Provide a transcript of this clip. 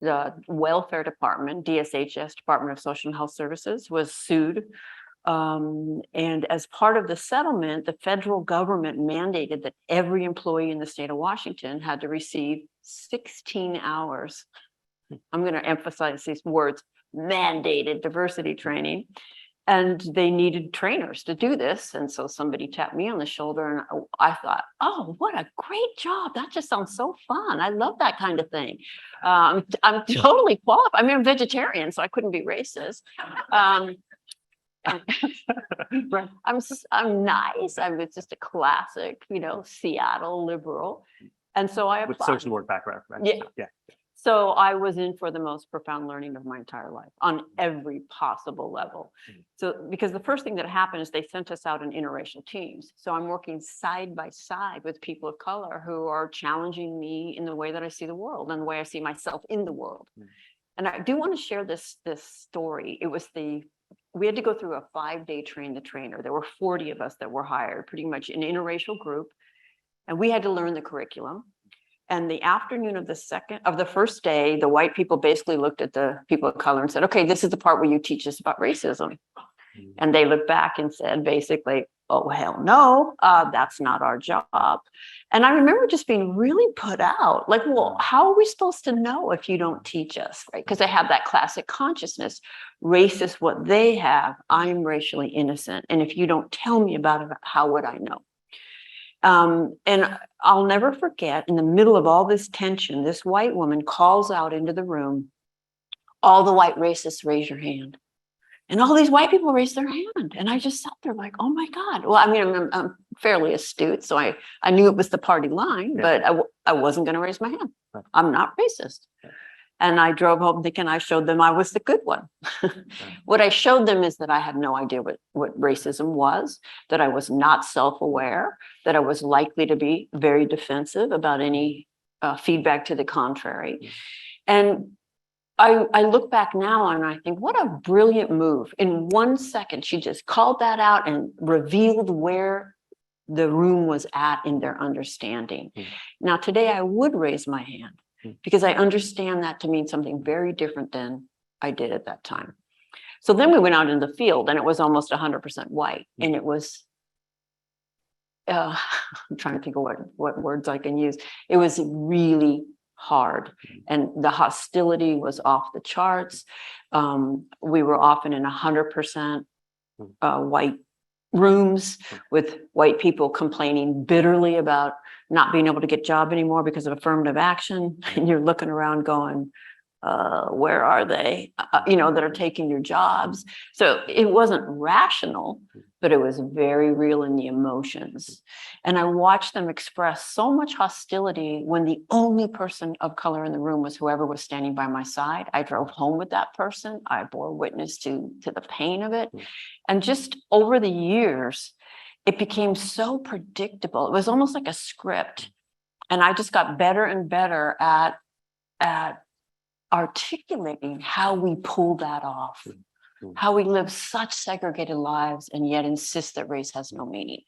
the welfare department, DSHS, Department of Social and Health Services, was sued. And as part of the settlement, the federal government mandated that every employee in the state of Washington had to receive 16 hours. I'm going to emphasize these words, mandated diversity training. And they needed trainers to do this. And so somebody tapped me on the shoulder and I thought, oh, what a great job. That just sounds so fun. I love that kind of thing. I'm totally qualified. I mean, I'm vegetarian, so I couldn't be racist. I'm nice. I'm just a classic, Seattle liberal. And so I applied. With social work background, right? Yeah. Yeah. So I was in for the most profound learning of my entire life on every possible level. So because the first thing that happened is they sent us out in interracial teams. So I'm working side by side with people of color who are challenging me in the way that I see the world and the way I see myself in the world. And I do want to share this story. We had to go through a 5-day train the trainer. There were 40 of us that were hired, pretty much an interracial group. And we had to learn the curriculum. And the afternoon of the first day, the white people basically looked at the people of color and said, okay, this is the part where you teach us about racism. And they looked back and said, basically, oh, hell no, that's not our job. And I remember just being really put out, like, well, how are we supposed to know if you don't teach us, right? Because they have that classic consciousness, race is what they have, I'm racially innocent. And if you don't tell me about it, how would I know? And I'll never forget, in the middle of all this tension, this white woman calls out into the room, all the white racists, raise your hand. And all these white people raised their hand. And I just sat there like, oh my God. Well, I mean, I'm fairly astute, so I knew it was the party line, but I wasn't going to raise my hand. I'm not racist. And I drove home thinking I showed them I was the good one. What I showed them is that I had no idea what racism was, that I was not self-aware, that I was likely to be very defensive about any feedback to the contrary. And I look back now and I think, what a brilliant move. In 1 second, she just called that out and revealed where the room was at in their understanding. Now, today I would raise my hand, because I understand that to mean something very different than I did at that time. So then we went out in the field and it was almost 100% white. And it was, I'm trying to think of what words I can use. It was really hard. And the hostility was off the charts. We were often in 100% white rooms with white people complaining bitterly about not being able to get a job anymore because of affirmative action. And you're looking around going, where are they, that are taking your jobs? So it wasn't rational, but it was very real in the emotions. And I watched them express so much hostility when the only person of color in the room was whoever was standing by my side. I drove home with that person. I bore witness to the pain of it. And just over the years, it became so predictable. It was almost like a script. And I just got better and better at articulating how we pull that off, how we live such segregated lives and yet insist that race has no meaning.